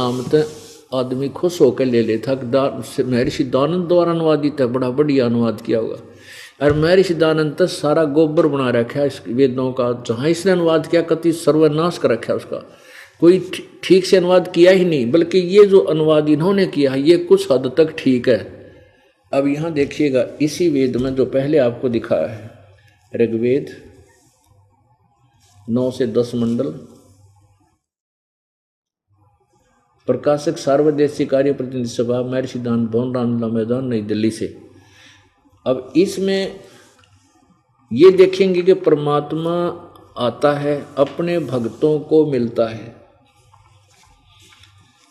नाम ते आदमी खुश होकर ले लेता। महर्षि दानंद द्वारा अनुवादित है, बड़ा बढ़िया अनुवाद किया होगा। और महर्षि दानंद तो सारा गोबर बना रखा है इस वेदों का, जहाँ इसने अनुवाद किया कति सर्वनाश कर रखा है उसका, कोई ठीक से अनुवाद किया ही नहीं। बल्कि ये जो अनुवाद इन्होंने किया है ये कुछ हद तक ठीक है। अब यहाँ देखिएगा इसी वेद में जो पहले आपको दिखाया है, ऋग्वेद 9 से 10 मंडल, प्रकाशक सार्वदेशीय कार्य प्रतिनिधि सभा, महर्षि दानंद भवन, रामलीला मैदान, नई दिल्ली से। अब इसमें ये देखेंगे कि परमात्मा आता है, अपने भक्तों को मिलता है,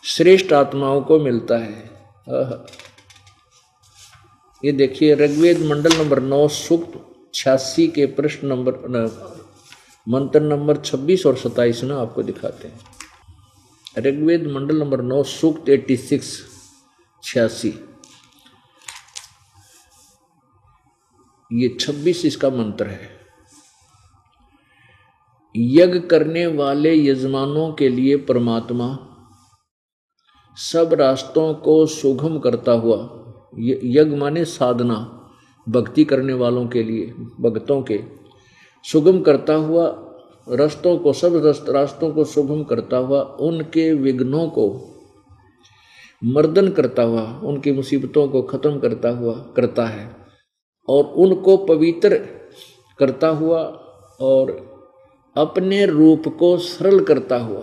श्रेष्ठ आत्माओं को मिलता है। ये देखिए ऋग्वेद मंडल नंबर 9 सूक्त 86 के प्रश्न नंबर मंत्र नंबर 26 और 27 में आपको दिखाते हैं। ऋग्वेद मंडल नंबर 9 सूक्त 86 ये 26 इसका मंत्र है। यज्ञ करने वाले यजमानों के लिए परमात्मा सब रास्तों को सुगम करता हुआ, यज्ञ माने साधना, भक्ति करने वालों के लिए, भक्तों के सुगम करता हुआ रास्तों को, सब रास्तों को सुगम करता हुआ, उनके विघ्नों को मर्दन करता हुआ, उनकी मुसीबतों को खत्म करता है और उनको पवित्र करता हुआ और अपने रूप को सरल करता हुआ।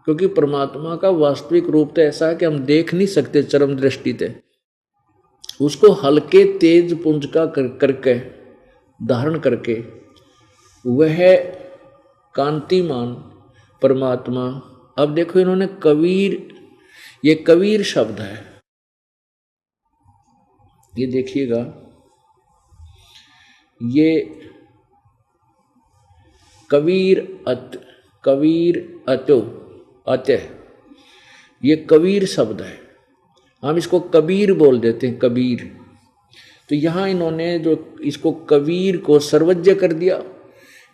क्योंकि परमात्मा का वास्तविक रूप तो ऐसा है कि हम देख नहीं सकते चरम दृष्टि से, उसको हल्के तेज पुंज का करके धारण करके वह कांतिमान परमात्मा। अब देखो इन्होंने कबीर, ये कबीर शब्द है, ये देखिएगा, ये कबीर अत, ये कबीर शब्द है, हम इसको कबीर बोल देते हैं, कबीर। तो यहाँ इन्होंने जो इसको कबीर को सर्वज्ञ कर दिया,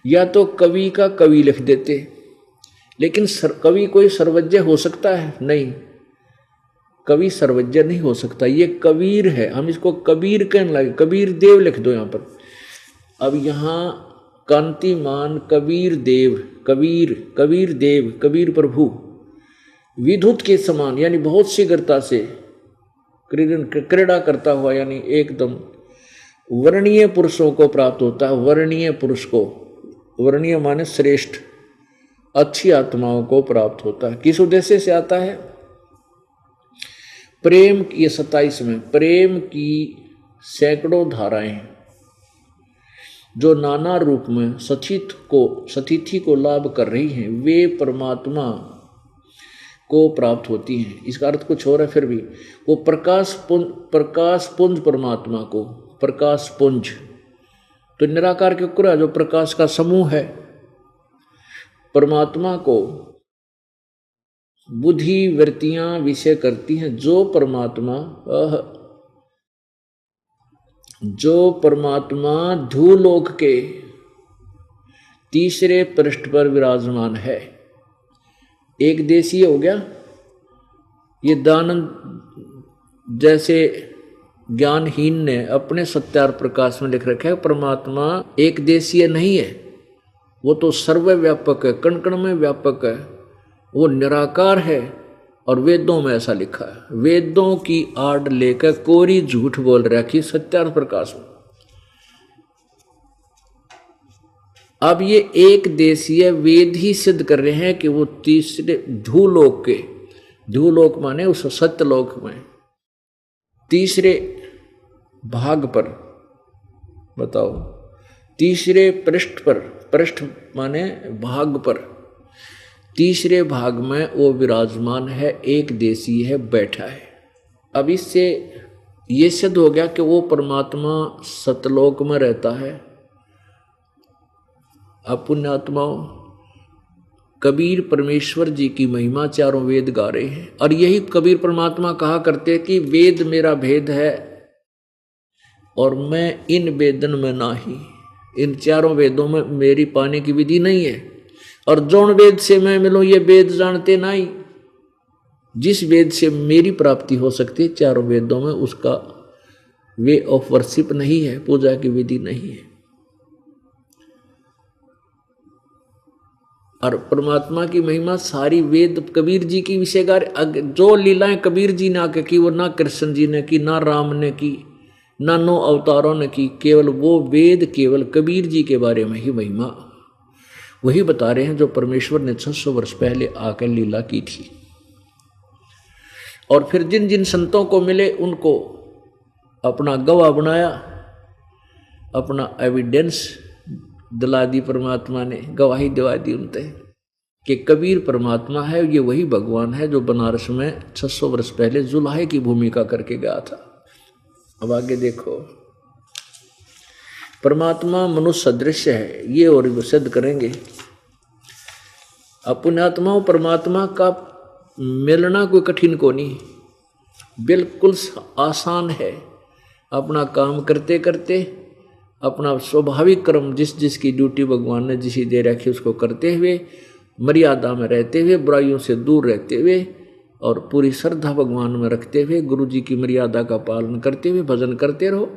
या तो कवि का कवि लिख देते, लेकिन कवि कोई सर्वज्ञ हो सकता है? नहीं, कवि सर्वज्ञ नहीं हो सकता, ये कबीर है, हम इसको कबीर कहने लगे, कबीर देव लिख दो यहाँ पर। अब यहाँ कांतिमान कबीर देव, कबीर देव, कबीर प्रभु विद्युत के समान, यानी बहुत शीघ्रता से क्रीड़ा करता हुआ, यानी एकदम वर्णीय पुरुषों को प्राप्त होता है। वर्णीय पुरुष को, वर्णीय माने श्रेष्ठ, अच्छी आत्माओं को प्राप्त होता है। किस उद्देश्य से आता है? प्रेम, ये 27 में, प्रेम की सैकड़ों धाराएं जो नाना रूप में सतिथि को लाभ कर रही हैं, वे परमात्मा को प्राप्त होती हैं। इसका अर्थ कुछ और है, फिर भी वो प्रकाश पुंज परमात्मा को, प्रकाश पुंज तो निराकार के कुरा जो प्रकाश का समूह है, परमात्मा को बुद्धि वृत्तियां विषय करती हैं। जो परमात्मा धूलोक के तीसरे पृष्ठ पर विराजमान है। एक देशीय हो गया, ये दानंद जैसे ज्ञानहीन ने अपने सत्यार प्रकाश में लिख रखा है, परमात्मा एक देशीय नहीं है, वो तो सर्वव्यापक है, कण कण में व्यापक है, वो निराकार है। और वेदों में ऐसा लिखा है, वेदों की आड़ लेकर कोरी झूठ बोल रखी सत्यार्थ प्रकाश में। अब ये एक देशीय वेद ही सिद्ध कर रहे हैं कि वो तीसरे धूलोक के, धूलोक माने उस सत्यलोक में तीसरे भाग पर, बताओ, तीसरे पृष्ठ पर, पृष्ठ माने भाग पर, तीसरे भाग में वो विराजमान है, एक देशी है, बैठा है। अब इससे ये सिद्ध हो गया कि वो परमात्मा सतलोक में रहता है। अब पुण्यात्माओं, कबीर परमेश्वर जी की महिमा चारों वेद गा रहे हैं, और यही कबीर परमात्मा कहा करते कि वेद मेरा भेद है और मैं इन वेदन में नाही, इन चारों वेदों में मेरी पाने की विधि नहीं है, और जौन वेद से मैं मिलूं ये वेद जानते नहीं। जिस वेद से मेरी प्राप्ति हो सकती है चारों वेदों में, उसका वे ऑफ वर्शिप नहीं है, पूजा की विधि नहीं है। और परमात्मा की महिमा सारी वेद कबीर जी की विषयगार, जो लीलाएं कबीर जी ने आके की वो ना कृष्ण जी ने की, ना राम ने की, ना 9 अवतारों ने की, केवल वो वेद केवल कबीर जी के बारे में ही महिमा वही बता रहे हैं जो परमेश्वर ने 600 वर्ष पहले आकर लीला की थी। और फिर जिन जिन संतों को मिले उनको अपना गवाह बनाया, अपना एविडेंस दिला दी परमात्मा ने, गवाही दिवा दी उनसे कि कबीर परमात्मा है, ये वही भगवान है जो बनारस में 600 वर्ष पहले जुलाहे की भूमिका करके गया था। अब आगे देखो, परमात्मा मनुष्य सदृश है, ये और सिद्ध करेंगे। पुण्यात्माओं परमात्मा का मिलना कोई कठिन को नहीं, बिल्कुल आसान है। अपना काम करते करते अपना स्वाभाविक कर्म जिस जिसकी ड्यूटी भगवान ने जिसी दे रखी उसको करते हुए, मर्यादा में रहते हुए, बुराइयों से दूर रहते हुए और पूरी श्रद्धा भगवान में रखते हुए, गुरु जी की मर्यादा का पालन करते हुए भजन करते रहो,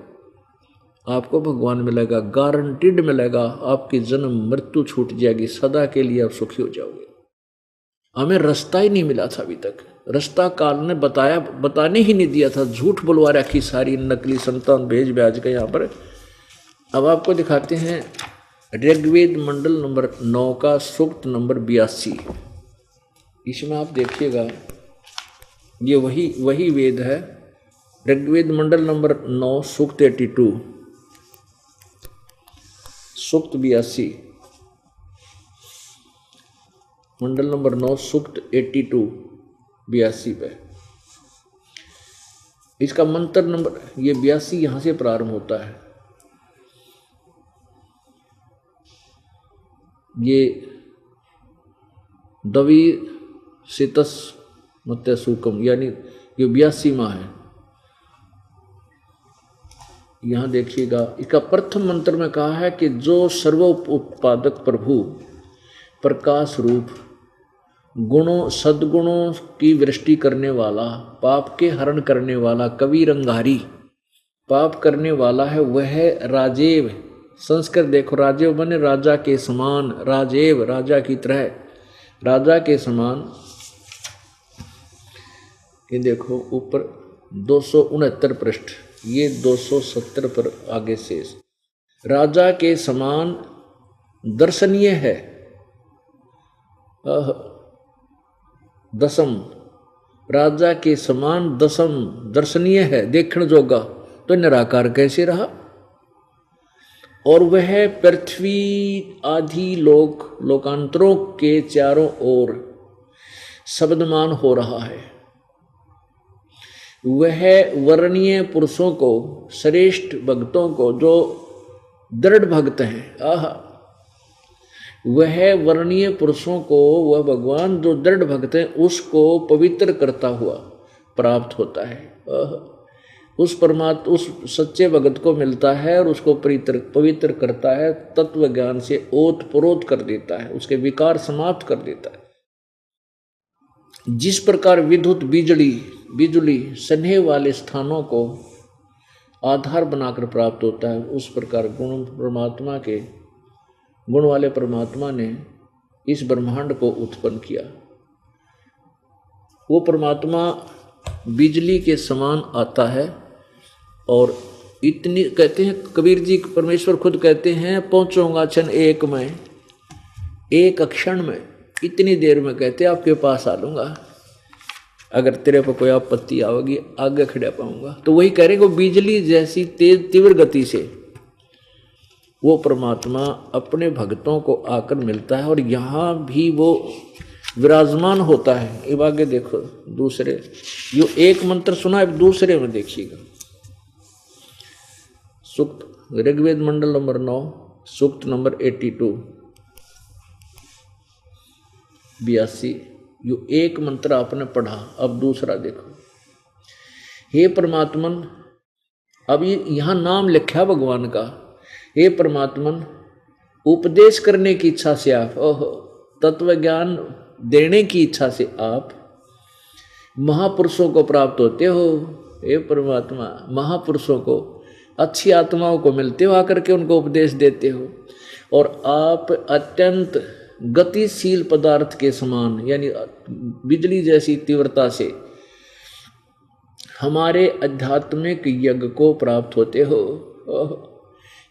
आपको भगवान मिलेगा, गारंटीड मिलेगा। आपकी जन्म मृत्यु छूट जाएगी, सदा के लिए आप सुखी हो जाओगे। हमें रास्ता ही नहीं मिला था अभी तक, रास्ता काल ने बताने ही नहीं दिया था, झूठ बुलवा रखी सारी नकली संतान भेज ब्याज के यहाँ पर। अब आपको दिखाते हैं ऋग्वेद मंडल नंबर 9 का सूक्त नंबर 82। इसमें आप देखिएगा ये वही वेद है, ऋग्वेद मंडल नंबर 9 सूक्त 82, सूक्त 82, मंडल नंबर 9 सूक्त 82 पे इसका मंत्र नंबर ये 82 यहां से प्रारंभ होता है। ये दवी सितस मत्य सूकम, यानी ये 82 माह है। यहां देखिएगा इसका प्रथम मंत्र में कहा है कि जो सर्वोत्पादक प्रभु प्रकाश रूप गुणों सद्गुणों की वृष्टि करने वाला, पाप के हरण करने वाला, कबीर अंगारी पाप करने वाला है, वह राजेव। संस्कृत देखो, राजेव बने राजा के समान, राजेव राजा की तरह, राजा के समान। ये देखो ऊपर 269 पृष्ठ, ये 270 पर आगे से, राजा के समान दर्शनीय है। दसम, राजा के समान दसम दर्शनीय है, देखण जोगा, तो निराकार कैसे रहा। और वह पृथ्वी आदि लोकांतरों के चारों ओर शब्दमान हो रहा है। वह वर्णीय पुरुषों को, श्रेष्ठ भक्तों को जो दृढ़ भक्त हैं, वह वर्णीय पुरुषों को, वह भगवान जो दृढ़ भक्त हैं उसको पवित्र करता हुआ प्राप्त होता है। उस परमात्मा उस सच्चे भगत को मिलता है और उसको पवित्र करता है, तत्व ज्ञान से ओतप्रोत कर देता है, उसके विकार समाप्त कर देता है। जिस प्रकार विद्युत बिजली स्नेह वाले स्थानों को आधार बनाकर प्राप्त होता है, उस प्रकार गुण वाले परमात्मा ने इस ब्रह्मांड को उत्पन्न किया। वो परमात्मा बिजली के समान आता है और इतनी, कहते हैं कबीर जी, परमेश्वर खुद कहते हैं, पहुंचूंगा क्षण एक में, एक क्षण में, इतनी देर में कहते आपके पास आ लूंगा, अगर तेरे पर कोई आपत्ति आओगी आगे खड़ा पाऊंगा। तो वही कह रहे हैं, वो बिजली जैसी तेज तीव्र गति से वो परमात्मा अपने भक्तों को आकर मिलता है और यहाँ भी वो विराजमान होता है। अब आगे देखो दूसरे, यो एक मंत्र सुना, अब दूसरे में देखिएगा। सूक्त ऋग्वेद मंडल नंबर 9 सूक्त नंबर 82 यो एक मंत्र आपने पढ़ा। अब दूसरा देखो, हे परमात्मन, अब ये यहां नाम लिखा भगवान का, हे परमात्मन उपदेश करने की इच्छा से आप, तत्व ज्ञान देने की इच्छा से आप महापुरुषों को प्राप्त होते हो हे परमात्मा, महापुरुषों को, अच्छी आत्माओं को मिलते हो, आकर के उनको उपदेश देते हो। और आप अत्यंत गतिशील पदार्थ के समान, यानी बिजली जैसी तीव्रता से हमारे आध्यात्मिक यज्ञ को प्राप्त होते हो।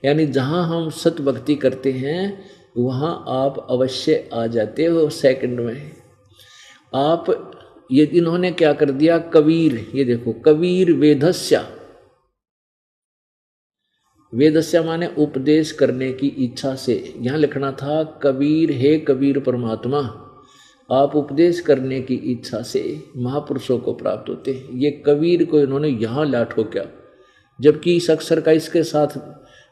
यानी जहाँ हम सत भक्ति करते हैं वहाँ आप अवश्य आ जाते हो सेकंड में। आप ये इन्होंने क्या कर दिया, कबीर, ये देखो, कबीर वेदस्या, वेदस्या माने उपदेश करने की इच्छा से। यहाँ लिखना था कबीर, हे कबीर परमात्मा, आप उपदेश करने की इच्छा से महापुरुषों को प्राप्त होते हैं। ये कबीर को इन्होंने यहाँ ला ठोका, जबकि इस अक्षर का इसके साथ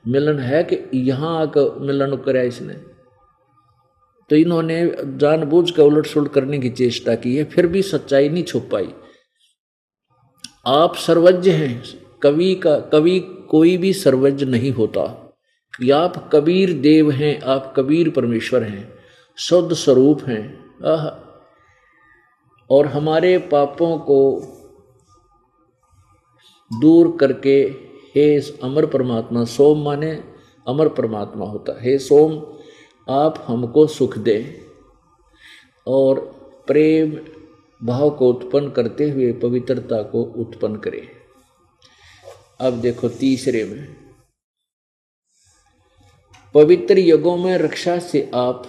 मिलन है कि यहाँ आकर मिलन कराया इसने। तो इन्होंने जानबूझ कर उलट सुलट करने की चेष्टा की है, फिर भी सच्चाई नहीं छुप पाई। आप सर्वज्ञ हैं, कवि कोई भी सर्वज्ञ नहीं होता। आप कबीर देव हैं, आप कबीर परमेश्वर हैं, शुद्ध स्वरूप हैं। और हमारे पापों को दूर करके हे अमर परमात्मा, सोम माने अमर परमात्मा होता, हे सोम आप हमको सुख दें और प्रेम भाव को उत्पन्न करते हुए पवित्रता को उत्पन्न करें। अब देखो तीसरे में, पवित्र यज्ञों में रक्षा से आप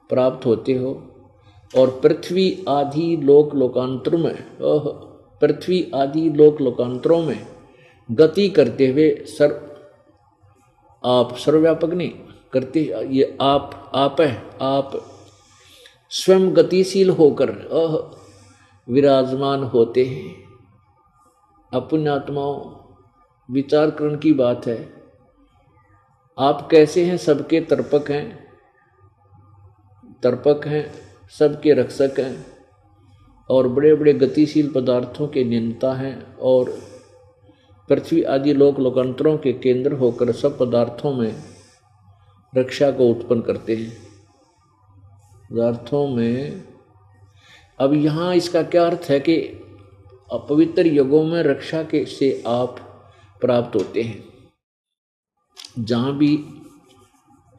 प्राप्त होते हो और पृथ्वी आदि लोक लोकांतरों में, पृथ्वी आदि लोक लोकांतरों में गति करते हुए आप सर्वव्यापक नहीं करते, ये आप है, आप स्वयं गतिशील होकर विराजमान होते हैं। अपने आत्माओं विचार करने की बात है, आप कैसे हैं, सबके तर्पक हैं, सबके रक्षक हैं और बड़े बड़े गतिशील पदार्थों के नियंता हैं और पृथ्वी आदि लोक लोकांतरों के केंद्र होकर सब पदार्थों में रक्षा को उत्पन्न करते हैं। पदार्थों में, अब यहाँ इसका क्या अर्थ है कि अपवित्र युगों में रक्षा के से आप प्राप्त होते हैं। जहाँ भी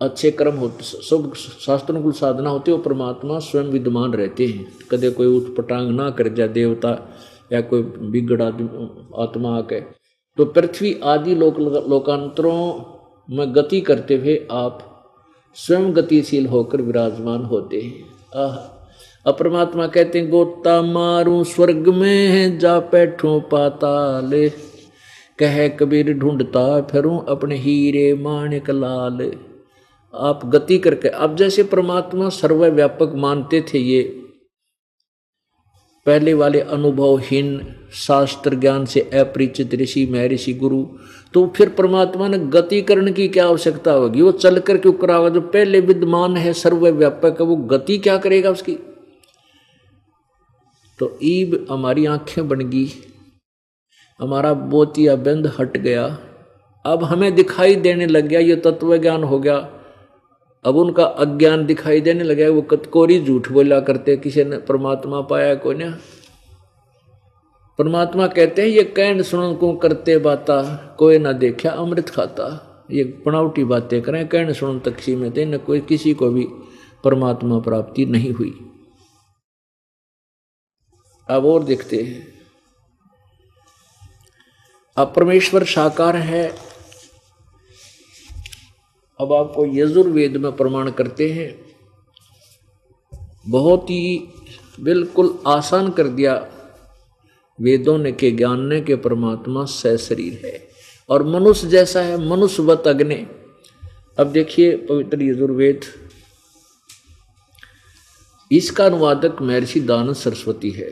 अच्छे कर्म होते, सब शास्त्रानुकूल साधना होती है, वो परमात्मा स्वयं विद्यमान रहते हैं। कदे कोई उठपटांग ना कर जाए देवता या कोई बिगड़ आत्मा आके। तो पृथ्वी आदि लोकांतरों में गति करते हुए आप स्वयं गतिशील होकर विराजमान होते हैं। परमात्मा कहते हैं, गोता मारूं स्वर्ग में जा बैठूं पाताल, कह कबीर ढूंढता फिरूं अपने हीरे माणिक लाल। आप गति करके, अब जैसे परमात्मा सर्वव्यापक मानते थे ये पहले वाले अनुभवहीन शास्त्र ज्ञान से अपरिचित ऋषि महर्षि गुरु, तो फिर परमात्मा ने गति करने की क्या आवश्यकता होगी, वो चल कर क्यों कराएगा। जो पहले विद्यमान है सर्वव्यापक है, वो गति क्या करेगा उसकी। तो ईब हमारी आंखें बन गई, हमारा बोतिया बंद हट गया, अब हमें दिखाई देने लग गया, ये तत्व ज्ञान हो गया। अब उनका अज्ञान दिखाई देने लगा, वो कतकोरी झूठ बोला करते, किसी ने परमात्मा पाया कोई ना। परमात्मा कहते हैं, ये कहन सुन को करते बाता, कोई ना देखा अमृत खाता। ये बनावटी बातें करें, कहन सुन तक में थे, न कोई किसी को भी परमात्मा प्राप्ति नहीं हुई। अब और देखते हैं, अब परमेश्वर साकार है। अब आपको यजुर्वेद में प्रमाण करते हैं, बहुत ही बिल्कुल आसान कर दिया वेदों ने के ज्ञान के परमात्मा सशरीर है और मनुष्य जैसा है, मनुष्यवत अग्नि। अब देखिए पवित्र यजुर्वेद, इसका अनुवादक महर्षि दानव सरस्वती है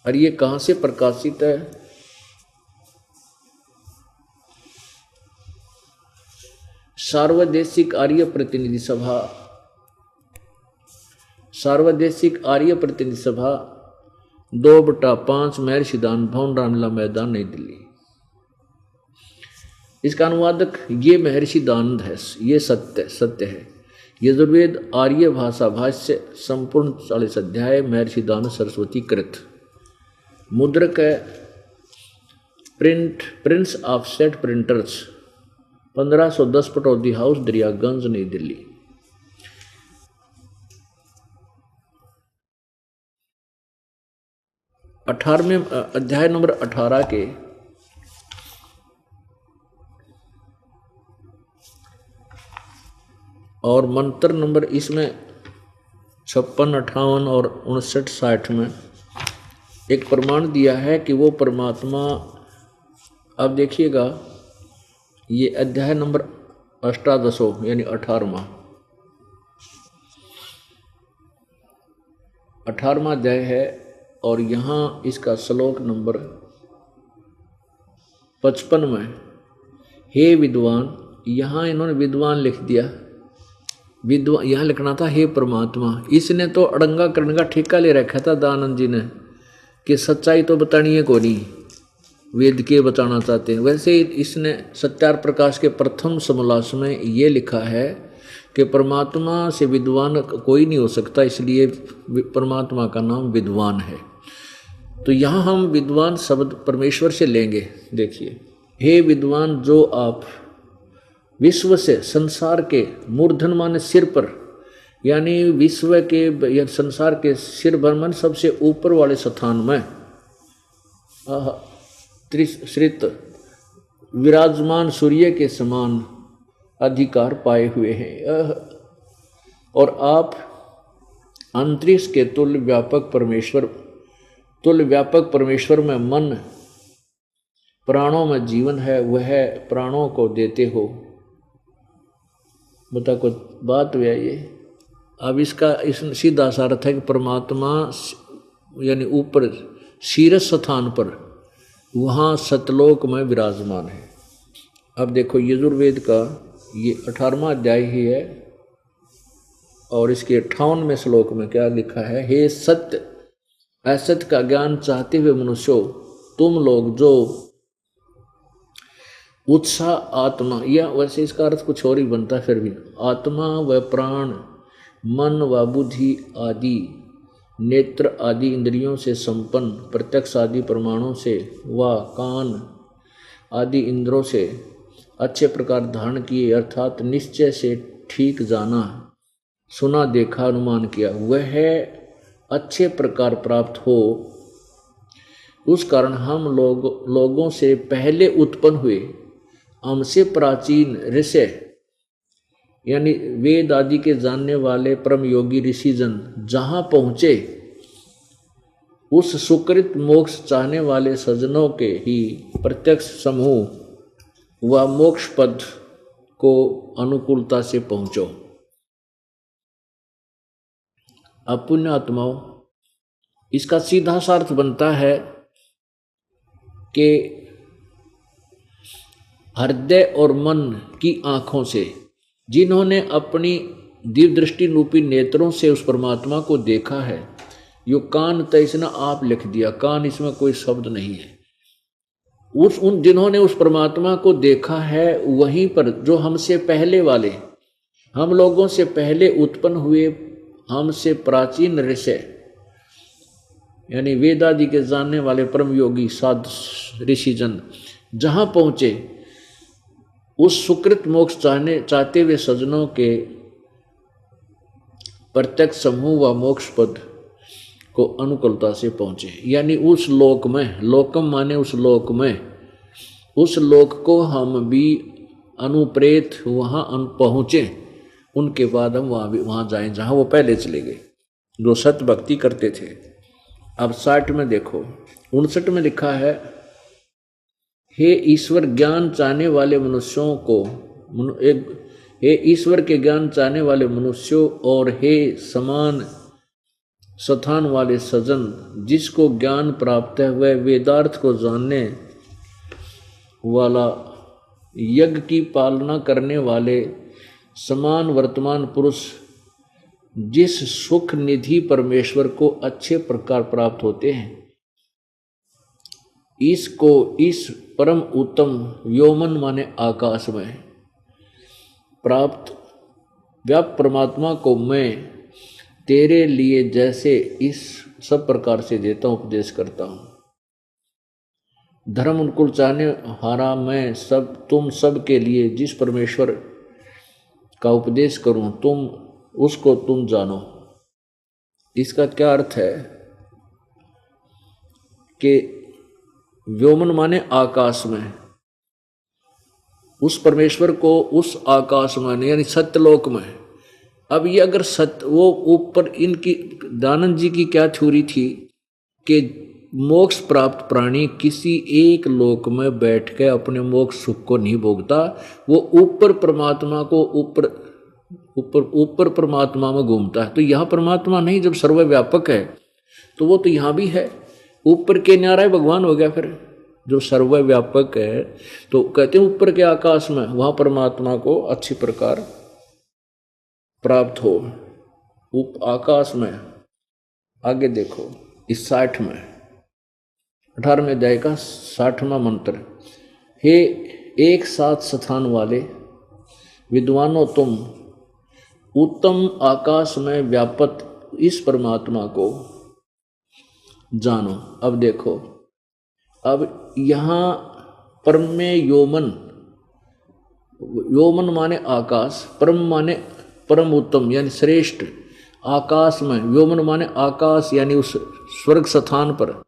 और ये कहाँ से प्रकाशित है, सार्वदेशिक आर्य प्रतिनिधि सभा, सार्वदेशिक आर्य प्रतिनिधि सभा 2/5 महर्षि दान भवन रामलीला मैदान नई दिल्ली। इसका अनुवादक ये महर्षि दानंद है, ये सत्य है। यजुर्वेद आर्य भाषा भाष्य संपूर्ण 40 अध्याय महर्षि दान सरस्वती कृत। मुद्रक है Prince of set printers 1510 Pataudi house Daryaganj नई दिल्ली। अठारहवें अध्याय नंबर 18 के और मंत्र नंबर इसमें 56, 58 और 59, 60 में एक प्रमाण दिया है कि वो परमात्मा। अब देखिएगा ये अध्याय नंबर 18 यानी 18वां अध्याय है और यहाँ इसका श्लोक नंबर 55 में हे विद्वान, यहाँ इन्होंने विद्वान लिख दिया, विद्वान यहाँ लिखना था हे परमात्मा। इसने तो अड़ंगा करने का ठेका ले रखा था दयानंद जी ने कि सच्चाई तो बतानी है को नहीं, वेद के बताना चाहते हैं। वैसे इसने सत्यार प्रकाश के प्रथम समोल्लास में ये लिखा है कि परमात्मा से विद्वान कोई नहीं हो सकता, इसलिए परमात्मा का नाम विद्वान है। तो यहाँ हम विद्वान शब्द परमेश्वर से लेंगे। देखिए, हे विद्वान, जो आप विश्व से संसार के मूर्धन माने सिर पर, यानी विश्व के या संसार के सिर भर मन सबसे ऊपर वाले स्थान में त्रिश्रित विराजमान सूर्य के समान अधिकार पाए हुए हैं और आप अंतरिक्ष के तुल्य व्यापक परमेश्वर में मन प्राणों में जीवन है, वह प्राणों को देते हो। बता कुछ बात हुआ ये। अब इसका इस सीधा सा अर्थ है कि परमात्मा यानी ऊपर शीर्ष स्थान पर वहाँ सतलोक में विराजमान है। अब देखो यजुर्वेद का ये 18वां अध्याय ही है और इसके 58वें श्लोक में क्या लिखा है, हे सत्य, असत्य का ज्ञान चाहते हुए मनुष्यों, तुम लोग जो उत्साह आत्मा, या वैसे इसका अर्थ कुछ और ही बनता है, फिर भी आत्मा व प्राण, मन व बुद्धि आदि, नेत्र आदि इंद्रियों से संपन्न, प्रत्यक्ष आदि प्रमाणों से व कान आदि इंद्रों से अच्छे प्रकार धारण किए, अर्थात निश्चय से ठीक जाना, सुना, देखा, अनुमान किया, वह अच्छे प्रकार प्राप्त हो। उस कारण हम लोगों से पहले उत्पन्न हुए, हमसे प्राचीन ऋषि यानी वेद आदि के जानने वाले परम योगी ऋषिजन जहाँ पहुँचे, उस सुकृत मोक्ष चाहने वाले सज्जनों के ही प्रत्यक्ष समूह व मोक्ष पद को अनुकूलता से पहुँचो। अब पुण्य आत्माओं, इसका सीधा सा अर्थ बनता है कि हृदय और मन की आँखों से, जिन्होंने अपनी दिव्य दृष्टि रूपी नेत्रों से उस परमात्मा को देखा है। यो कान तैसना आप लिख दिया, कान इसमें कोई शब्द नहीं है। उन जिन्होंने उस परमात्मा को देखा है, वहीं पर जो हमसे पहले वाले, हम लोगों से पहले उत्पन्न हुए, हमसे प्राचीन ऋषि यानी वेदादि के जानने वाले परम योगी साधु ऋषिजन जहाँ पहुँचे, उस सुकृत मोक्ष चाहते हुए सज्जनों के प्रत्यक्ष समूह व मोक्ष पद को अनुकूलता से पहुँचे। यानी उस लोक में, लोकम माने उस लोक में, उस लोक को हम भी अनुप्रेत वहाँ पहुँचे, उनके बाद हम वहाँ जाएं जहाँ वो पहले चले गए, जो सत्य भक्ति करते थे। अब 60 में देखो, 59 में लिखा है, हे ईश्वर ज्ञान चाहने वाले मनुष्यों को, हे ईश्वर के ज्ञान चाहने वाले मनुष्यों और हे समान स्थान वाले सज्जन, जिसको ज्ञान प्राप्त है वह वेदार्थ को जानने वाला, यज्ञ की पालना करने वाले समान वर्तमान पुरुष, जिस सुख निधि परमेश्वर को अच्छे प्रकार प्राप्त होते हैं, इसको इस परम उत्तम व्योमन माने आकाश में प्राप्त व्यापक परमात्मा को मैं तेरे लिए जैसे इस सब प्रकार से देता हूँ, उपदेश करता हूँ। धर्म अनुकूल चाहने हारा मैं तुम सब के लिए जिस परमेश्वर का उपदेश करूं, तुम जानो। इसका क्या अर्थ है कि व्योमन माने आकाश में, उस परमेश्वर को उस आकाश में यानी सत्यलोक में। अब ये अगर वो ऊपर इनकी दयानंद जी की क्या थ्योरी थी कि मोक्ष प्राप्त प्राणी किसी एक लोक में बैठ के अपने मोक्ष सुख को नहीं भोगता, वो ऊपर परमात्मा को ऊपर परमात्मा में घूमता है। तो यहाँ परमात्मा नहीं, जब सर्वव्यापक है तो वो तो यहाँ भी है, ऊपर के न्यारा भगवान हो गया। फिर जो सर्वव्यापक है तो कहते हैं ऊपर के आकाश में, वहाँ परमात्मा को अच्छी प्रकार प्राप्त हो। आकाश में आगे देखो इस 60 में 18वें अध्याय का 60वां मंत्र। हे एक साथ स्थान वाले विद्वानों, तुम उत्तम आकाश में व्यापक इस परमात्मा को जानो। अब देखो, अब यहाँ परम में योमन माने आकाश, परम माने परम उत्तम यानी श्रेष्ठ। आकाश में व्योमन माने आकाश यानी उस स्वर्ग स्थान पर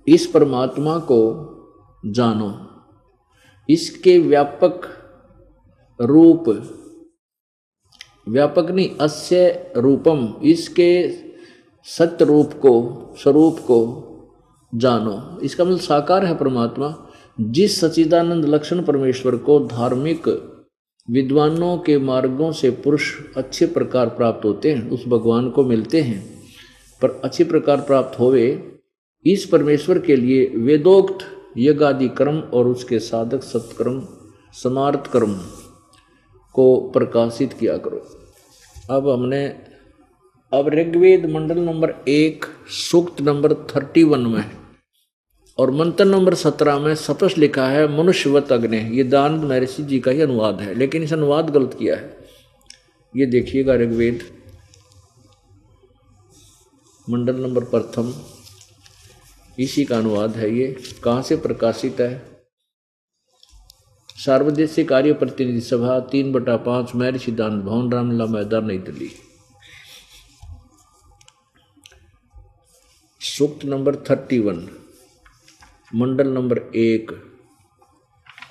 इस परमात्मा को जानो। इसके व्यापक रूप, व्यापक नहीं अस्य रूपम, इसके सत्य रूप को, स्वरूप को जानो। इसका मतलब साकार है परमात्मा। जिस सच्चिदानंद लक्षण परमेश्वर को धार्मिक विद्वानों के मार्गों से पुरुष अच्छे प्रकार प्राप्त होते हैं, उस भगवान को मिलते हैं, पर अच्छे प्रकार प्राप्त होवे, इस परमेश्वर के लिए वेदोक्त यज्ञादि कर्म और उसके साधक सत्कर्म समार्थ कर्म को प्रकाशित किया करो। अब ऋग्वेद मंडल नंबर 1 सूक्त नंबर 31 में और मंत्र नंबर 17 में स्पष्ट लिखा है मनुष्यवत अग्नि। ये दयानंद महर्षि जी का ही अनुवाद है, लेकिन इस अनुवाद गलत किया है। ये देखिएगा ऋग्वेद मंडल नंबर 1 इसी का अनुवाद है। ये कहाँ से प्रकाशित है? सार्वदेशिक कार्य प्रतिनिधि सभा 3/5 महर्षि दानंद भवन, रामलीला मैदान, नई दिल्ली। सूक्त नंबर 31 मंडल नंबर 1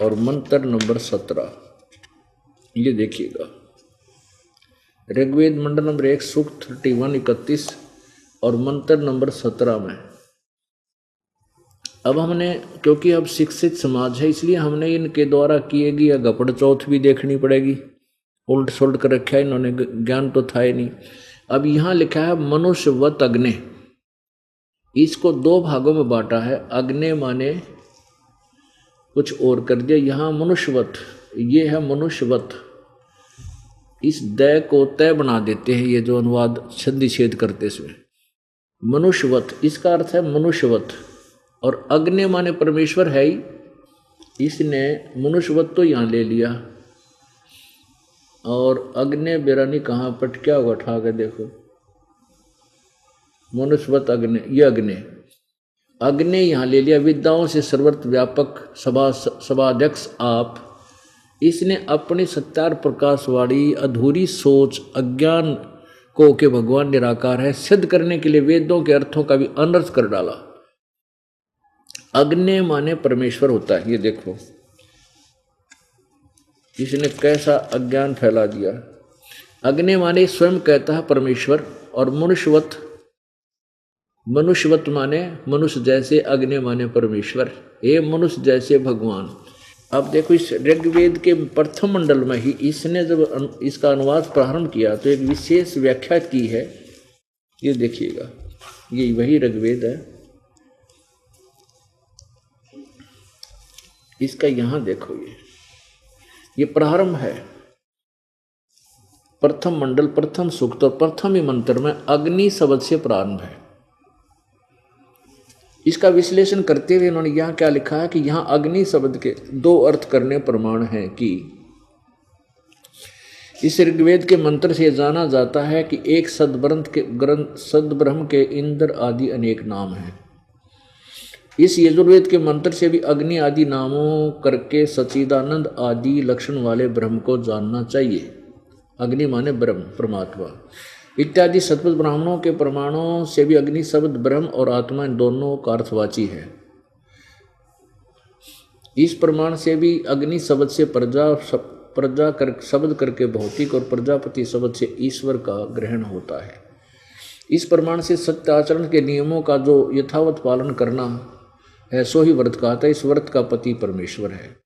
और मंत्र नंबर 17। ये देखिएगा ऋग्वेद मंडल नंबर 1 सूक्त 31 और मंत्र नंबर 17 में। अब हमने, क्योंकि अब शिक्षित समाज है, इसलिए हमने इनके द्वारा किए गए गपड़ चौथ भी देखनी पड़ेगी। उल्ट सुलट कर रखा है इन्होंने, ज्ञान तो था ही नहीं। अब यहाँ लिखा है मनुष्यवत अग्नि। इसको 2 भागों में बांटा है। अग्नि माने कुछ और कर दिया, यहाँ मनुष्यवत, ये है मनुष्यवत। इस दय को तय बना देते हैं ये जो अनुवाद संधि छेद करते इसमें। मनुष्यवत इसका अर्थ है मनुष्यवत, और अग्नि माने परमेश्वर है ही, इसने मनुष्यवत तो यहाँ ले लिया। और अग्नि बेरानी कहाँ पट क्या होगा, उठा के देखो, मनुष्यवत अग्नि, ये अग्नि यहाँ ले लिया। विद्याओं से सर्वत्र व्यापक सभाध्यक्ष आप, इसने अपनी सत्यार प्रकाशवाणी अधूरी सोच अज्ञान को के भगवान निराकार है सिद्ध करने के लिए वेदों के अर्थों का भी अनर्थ कर डाला। अग्नि माने परमेश्वर होता है। ये देखो इसने कैसा अज्ञान फैला दिया। अग्नि माने स्वयं कहता है परमेश्वर, और मनुष्यवत माने मनुष्य जैसे, अग्नि माने परमेश्वर, ये मनुष्य जैसे भगवान। अब देखो इस ऋग्वेद के 1 मंडल में ही इसने जब इसका अनुवाद प्रारंभ किया तो एक विशेष व्याख्या की है। ये देखिएगा, ये वही ऋग्वेद है। इसका यहाँ देखो, ये प्रारंभ है 1 मंडल 1 सूक्त और 1 ही मंत्र में अग्नि शब्द से प्रारंभ है। इसका विश्लेषण करते हुए इन्होंने यहाँ क्या लिखा है कि यहाँ अग्नि शब्द के 2 अर्थ करने प्रमाण हैं कि इस ऋग्वेद के मंत्र से जाना जाता है कि एक सदब्रह्म के इंद्र आदि अनेक नाम हैं। इस यजुर्वेद के मंत्र से भी अग्नि आदि नामों करके सच्चिदानंद आदि लक्षण वाले ब्रह्म को जानना चाहिए। अग्नि माने ब्रह्म, परमात्मा। इत्यादि सतपथ ब्राह्मणों के प्रमाणों से भी अग्नि शब्द ब्रह्म और आत्मा दोनों का अर्थवाची है। इस प्रमाण से भी अग्नि शब्द से प्रजा शब्द करके भौतिक और प्रजापति शब्द से ईश्वर का ग्रहण होता है। इस प्रमाण से सत्य आचरण के नियमों का जो यथावत पालन करना है सो ही व्रत कहता है। इस व्रत का पति परमेश्वर है।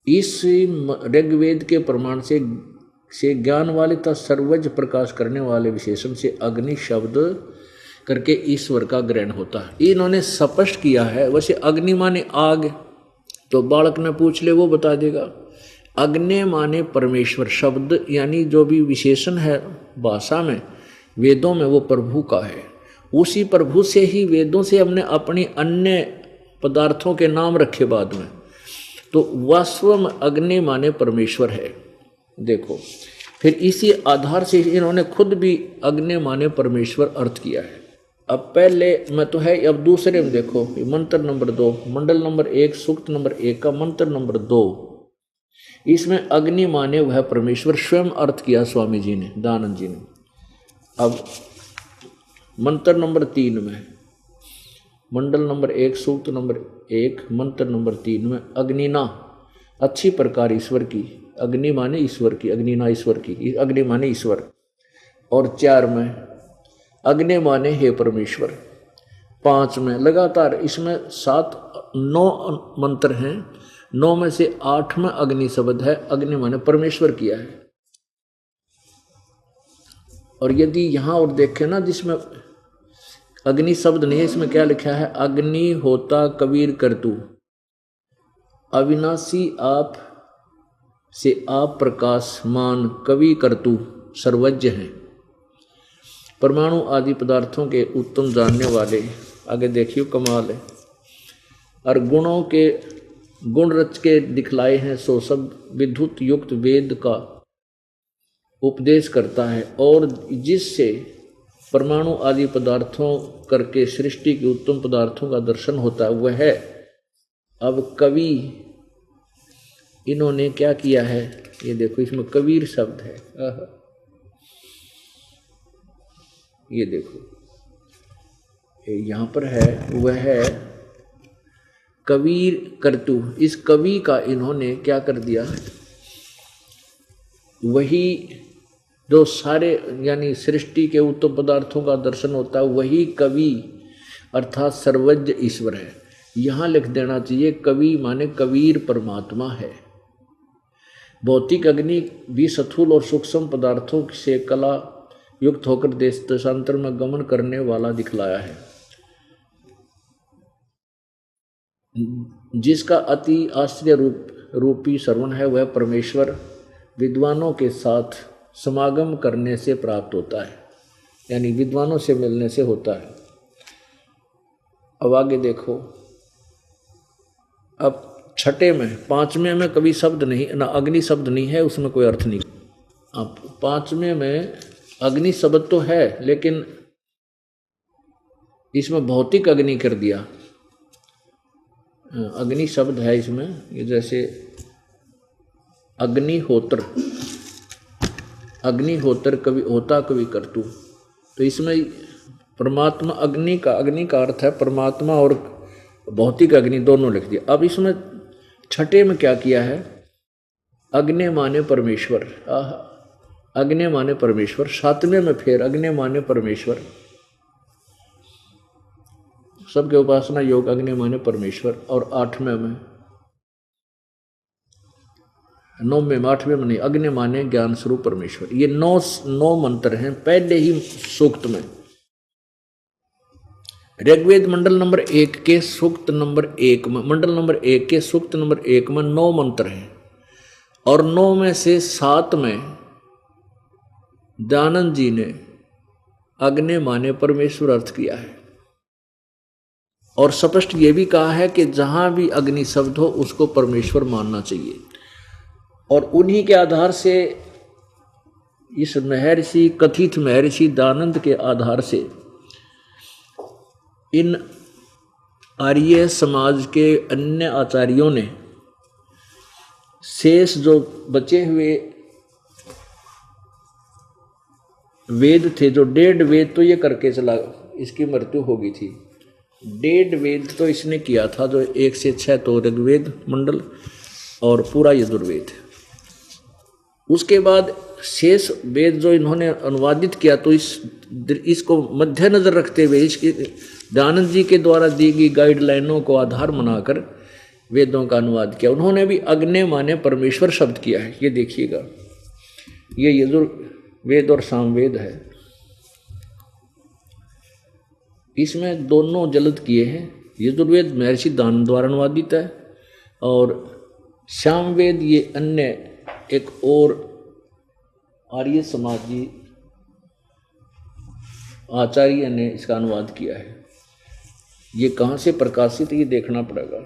इस ऋग्वेद के प्रमाण से ज्ञान वाले तथा सर्वज्ञ प्रकाश करने वाले विशेषण से अग्नि शब्द करके ईश्वर का ग्रहण होता है। इन्होंने स्पष्ट किया है। वैसे अग्नि माने आग, तो बालक ने पूछ ले वो बता देगा। अग्नि माने परमेश्वर शब्द, यानी जो भी विशेषण है भाषा में वेदों में वो प्रभु का है। उसी प्रभु से ही वेदों से हमने अपनी अन्य पदार्थों के नाम रखे बाद में। तो वास्तव में अग्नि माने परमेश्वर है। देखो फिर इसी आधार से इन्होंने खुद भी अग्नि माने परमेश्वर अर्थ किया है। अब पहले में तो है, अब दूसरे में देखो मंत्र नंबर 2 मंडल नंबर 1 सूक्त नंबर 1 का मंत्र नंबर 2, इसमें अग्नि माने वह परमेश्वर स्वयं अर्थ किया स्वामी जी ने, दयानंद जी ने। अब मंत्र नंबर 3 में मंडल नंबर 1 सूक्त नंबर 1 मंत्र नंबर 3 में अग्निना अच्छी प्रकार ईश्वर की, अग्नि माने ईश्वर की, अग्निना ईश्वर की, अग्नि माने ईश्वर। और 4 में अग्नि माने हे परमेश्वर। 5 में लगातार इसमें 9 मंत्र हैं, 9 में से 8 में अग्नि शब्द है, अग्नि माने परमेश्वर किया है। और यदि यहाँ और देखें ना जिसमें अग्नि शब्द नहीं है, इसमें क्या लिखा है, अग्नि होता कबीर करतु, अविनाशी आप से आप प्रकाशमान कवि करतु सर्वज्ञ हैं, परमाणु आदि पदार्थों के उत्तम जानने वाले। आगे देखियो कमाल है। और गुणों के गुण रच के दिखलाए हैं सो सब विद्युत युक्त वेद का उपदेश करता है, और जिससे परमाणु आदि पदार्थों करके सृष्टि के उत्तम पदार्थों का दर्शन होता है वह है। अब कवि इन्होंने क्या किया है, ये देखो इसमें कबीर शब्द है। ये देखो यहाँ पर है, वह है कबीर करतु। इस कवि का इन्होंने क्या कर दिया, वही जो सारे यानी सृष्टि के उत्तम पदार्थों का दर्शन होता है वही कवि अर्थात सर्वज्ञ ईश्वर है। यहाँ लिख देना चाहिए कवि माने कबीर परमात्मा है। भौतिक अग्नि भी स्थूल और सूक्ष्म पदार्थों से कला युक्त होकर देश देशांतर में गमन करने वाला दिखलाया है, जिसका अति आश्चर्य रूपी श्रवण है वह परमेश्वर विद्वानों के साथ समागम करने से प्राप्त होता है, यानी विद्वानों से मिलने से होता है। अब आगे देखो, अब 6 में 5वें में कभी शब्द नहीं ना, अग्नि शब्द नहीं है, उसमें कोई अर्थ नहीं। अब 5वें में अग्नि शब्द तो है लेकिन इसमें भौतिक अग्नि कर दिया। अग्नि शब्द है इसमें, ये जैसे अग्निहोत्र, अग्निहोत्र कवि होता कवि करतु, तो इसमें परमात्मा अग्नि का अर्थ है परमात्मा और भौतिक अग्नि दोनों लिख दिया। अब इसमें 6 में क्या किया है, अग्नि माने परमेश्वर, अग्नि माने परमेश्वर। 7वें में फिर अग्नि माने परमेश्वर, सबके उपासना योग अग्नि माने परमेश्वर। और 8वें में 9वें में 8वें में नहीं, अग्नि माने ज्ञान स्वरूप परमेश्वर। ये 9 मंत्र हैं पहले ही सूक्त में। ऋग्वेद मंडल नंबर 1 के सूक्त नंबर 1 में, मंडल नंबर 1 के सूक्त नंबर 1 में 9 मंत्र हैं, और 9 में से 7 में दयानंद जी ने अग्नि माने परमेश्वर अर्थ किया है। और स्पष्ट ये भी कहा है कि जहां भी अग्नि शब्द हो उसको परमेश्वर मानना चाहिए। और उन्हीं के आधार से इस महर्षि कथित महर्षि दयानंद के आधार से इन आर्य समाज के अन्य आचार्यों ने शेष जो बचे हुए वेद थे, जो 1.5 वेद तो ये करके चला, इसकी मृत्यु हो गई थी। 1.5 वेद तो इसने किया था, जो 1 से 6 तो ऋग्वेद मंडल और पूरा यजुर्वेद। उसके बाद शेष वेद जो इन्होंने अनुवादित किया, तो इसको मद्देनजर रखते हुए इसके दयानंद जी के द्वारा दी गई गाइडलाइनों को आधार बनाकर वेदों का अनुवाद किया। उन्होंने भी अग्नि माने परमेश्वर शब्द किया है। ये देखिएगा, ये यजुर्वेद और सामवेद है, इसमें दोनों जल्द किए हैं। यजुर्वेद महर्षि दयानंद द्वारा अनुवादित है और सामवेद ये अन्य एक और आर्य समाजी आचार्य ने इसका अनुवाद किया है। ये कहाँ से प्रकाशित है ये देखना पड़ेगा।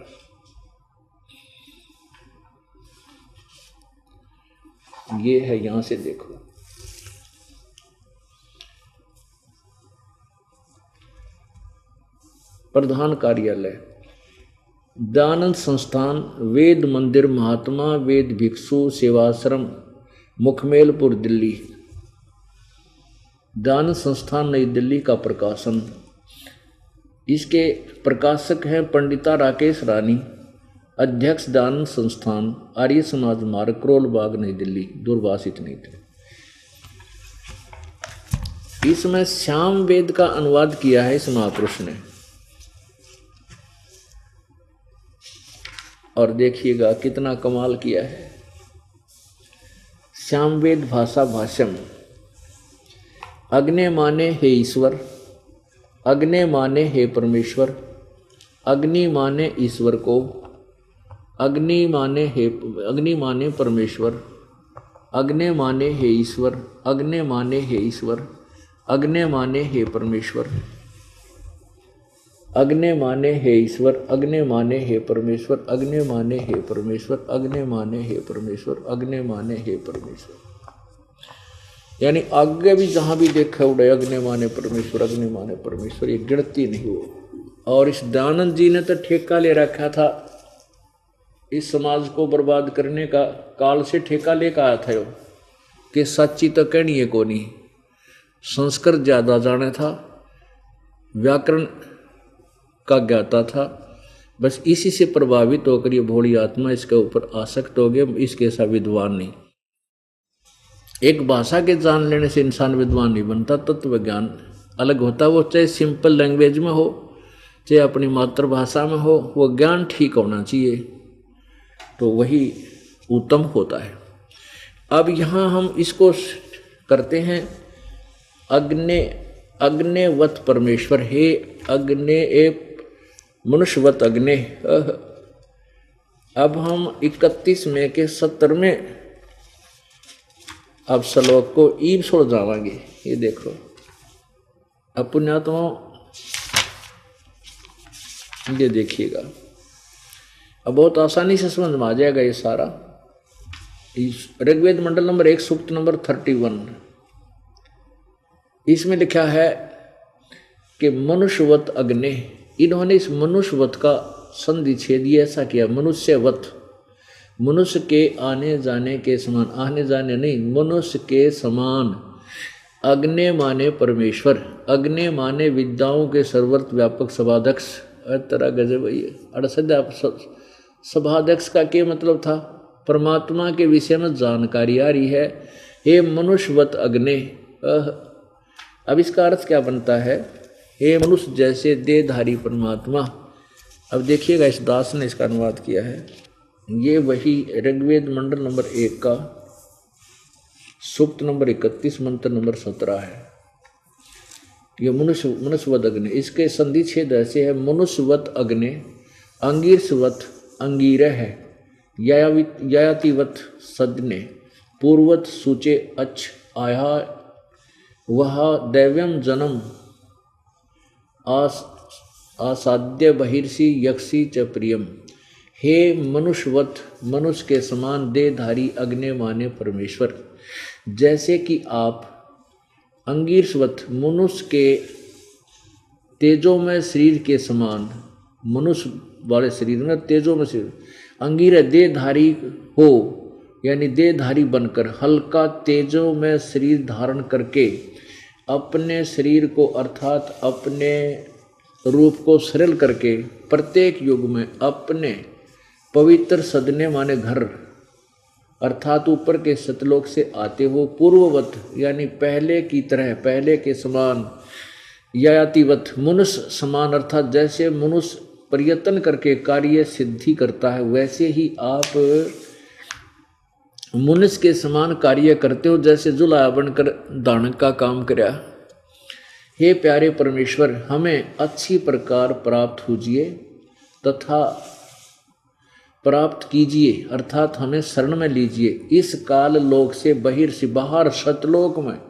ये है, यहां से देखो, प्रधान कार्यालय दयानंद संस्थान, वेद मंदिर महात्मा वेद भिक्षु सेवाश्रम, मुखमेलपुर दिल्ली। दयानंद संस्थान नई दिल्ली का प्रकाशन। इसके प्रकाशक हैं पंडिता राकेश रानी, अध्यक्ष दयानंद संस्थान, आर्य समाज मार्ग, करोल बाग, नई दिल्ली। दूरभाषित नहीं थे। इसमें श्याम वेद का अनुवाद किया है इस महापुरुष ने। और देखिएगा कितना कमाल किया है। श्यामवेद भाषा भाष्यम। अग्नि माने हे ईश्वर, अग्नि माने हे परमेश्वर, अग्नि माने ईश्वर को, अग्नि माने परमेश्वर, अग्नि माने हे ईश्वर, अग्नि माने हे ईश्वर, अग्नि माने हे परमेश्वर, अग्नि माने हे ईश्वर, अग्नि माने हे परमेश्वर, अग्नि माने हे परमेश्वर, अग्नि माने हे परमेश्वर, अग्नि माने हे परमेश्वर। यानी आगे भी जहां भी देखा उड़े अग्नि माने परमेश्वर, अग्नि माने परमेश्वर, ये गिनती नहीं हो। और इस दयानंद जी ने तो ठेका ले रखा था इस समाज को बर्बाद करने का, काल से ठेका लेकर आया था कि सच्ची तो कहनी है को नहीं। संस्कृत ज्यादा जाने था, व्याकरण का ज्ञाता था, बस इसी से प्रभावित होकर ये भोली आत्मा इसके ऊपर आसक्त हो गया। इसके ऐसा विद्वान नहीं। एक भाषा के जान लेने से इंसान विद्वान नहीं बनता। तत्व ज्ञान अलग होता, वो चाहे सिंपल लैंग्वेज में हो चाहे अपनी मातृभाषा में हो, वो ज्ञान ठीक होना चाहिए, तो वही उत्तम होता है। अब यहाँ हम इसको करते हैं अग्निवत परमेश्वर, हे अग्नि ए मनुष्यवत अग्नि। अब हम 31 में के 70वें अब श्लोक को ईब छोड़ जावांगे। ये देखो, अब पुण्यात्माओं ये देखिएगा, अब बहुत आसानी से समझ में आ जाएगा ये सारा। ऋग्वेद मंडल नंबर 1 सूक्त नंबर 31, इसमें लिखा है कि मनुष्यवत अग्नि। इन्होंने इस मनुष्यवत का संधि छेद ऐसा किया, मनुष्यवत, मनुष्य के आने जाने के समान, आने जाने नहीं, मनुष्य के समान। अग्नि माने परमेश्वर, अग्नि माने विद्याओं के सर्वत्र व्यापक सभाध्यक्ष। तरह गजब है। सभाध्यक्ष का क्या मतलब था? परमात्मा के विषय में जानकारी आ रही है। हे मनुष्यवत अग्नि। अब इसका अर्थ क्या बनता है? हे मनुष्य जैसे देहधारी परमात्मा। अब देखिएगा, इस दास ने इसका अनुवाद किया है। ये वही ऋग्वेद मंडल नंबर 1 का सूक्त नंबर 31 मंत्र नंबर 17 है। ये मनुष्यवत अग्नि, इसके संधि छेद ऐसे है, मनुष्यवत अग्नि, अंगीरसवत अंगीरह है, यातिवत सदने, पूर्वत सूचे अच्छ आया, वह दैव्यम जन्म आसाद्य बहिर्षि यक्षी च प्रियम। हे मनुष्यवत, मनुष्य के समान देहधारी अग्नि माने परमेश्वर। जैसे कि आप अंगीरसवत मनुष्य के तेजोमय शरीर के समान, मनुष्य वाले शरीर में तेजोमय शरीर, अंगीर देहधारी हो, यानी देहधारी बनकर हल्का तेजोमय शरीर धारण करके अपने शरीर को अर्थात अपने रूप को सरल करके प्रत्येक युग में अपने पवित्र सदने माने घर अर्थात ऊपर के सतलोक से आते हो पूर्ववत यानी पहले की तरह, पहले के समान, यातिवत मनुष्य समान अर्थात जैसे मनुष्य प्रयत्न करके कार्य सिद्धि करता है वैसे ही आप मनुष्य के समान कार्य करते हो, जैसे जुलाया बनकर दान का काम करया। हे प्यारे परमेश्वर, हमें अच्छी प्रकार प्राप्त होजिए तथा प्राप्त कीजिए अर्थात हमें शरण में लीजिए। इस काल लोक से बाहर सतलोक में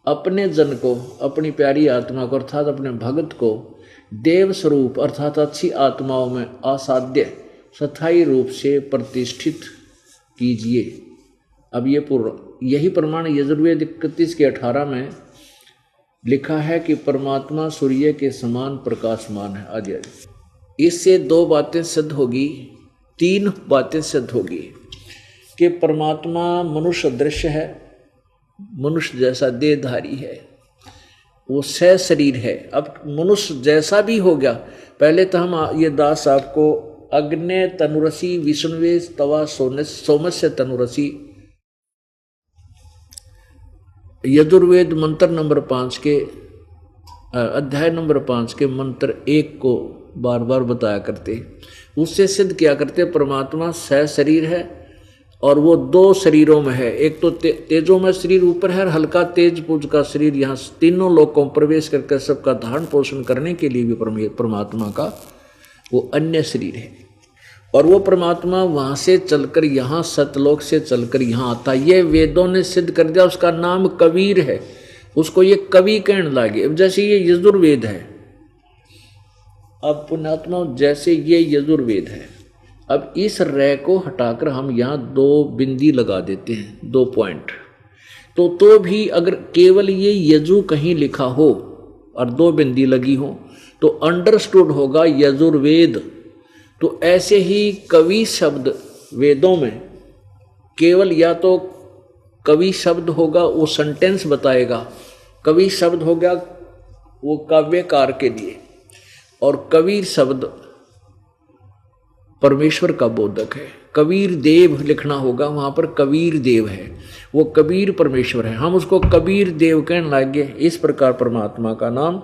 अपने जन को, अपनी प्यारी आत्मा को अर्थात अपने भगत को देव स्वरूप अर्थात अच्छी आत्माओं में असाध्य स्थायी रूप से प्रतिष्ठित कीजिए। अब ये यही प्रमाण यजुर्वेद 31 के 18 में लिखा है कि परमात्मा सूर्य के समान प्रकाशमान है आदि आदि। इससे 2 बातें सिद्ध होगी, 3 बातें सिद्ध होगी कि परमात्मा मनुष्य दृश्य है, मनुष्य जैसा देहधारी है, वो सह शरीर है। अब मनुष्य जैसा भी हो गया, पहले तो हम ये दास आपको अग्ने तनुरसी विष्णुवे तवा सोमस्य तनुरसी यजुर्वेद मंत्र नंबर 5 के अध्याय नंबर 5 के मंत्र 1 को बार बार बताया करते, उससे सिद्ध किया करते परमात्मा सह शरीर है और वो 2 शरीरों में है। एक तो तेजों में शरीर ऊपर है, हल्का तेज पुंज का शरीर यहाँ तीनों लोकों प्रवेश करके सबका धारण पोषण करने के लिए भी परमात्मा का वो अन्य शरीर है। और वो परमात्मा वहाँ से चलकर यहाँ सतलोक से चलकर यहाँ आता। ये वेदों ने सिद्ध कर दिया, उसका नाम कबीर है, उसको ये कवि कहने लगे। अब जैसे ये यजुर्वेद है, अब पुण्यात्मा जैसे ये यजुर्वेद है, अब इस रे को हटाकर हम यहाँ 2 बिंदी लगा देते हैं, 2 पॉइंट, तो भी अगर केवल ये यजु कहीं लिखा हो और 2 बिंदी लगी हो तो अंडरस्टूड होगा यजुर्वेद। तो ऐसे ही कवि शब्द वेदों में केवल या तो कवि शब्द होगा, वो सेंटेंस बताएगा, कवि शब्द हो गया वो काव्यकार के लिए, और कबीर शब्द परमेश्वर का बोधक है। कबीर देव लिखना होगा, वहां पर कबीर देव है, वो कबीर परमेश्वर है, हम उसको कबीर देव कहने लगे। इस प्रकार परमात्मा का नाम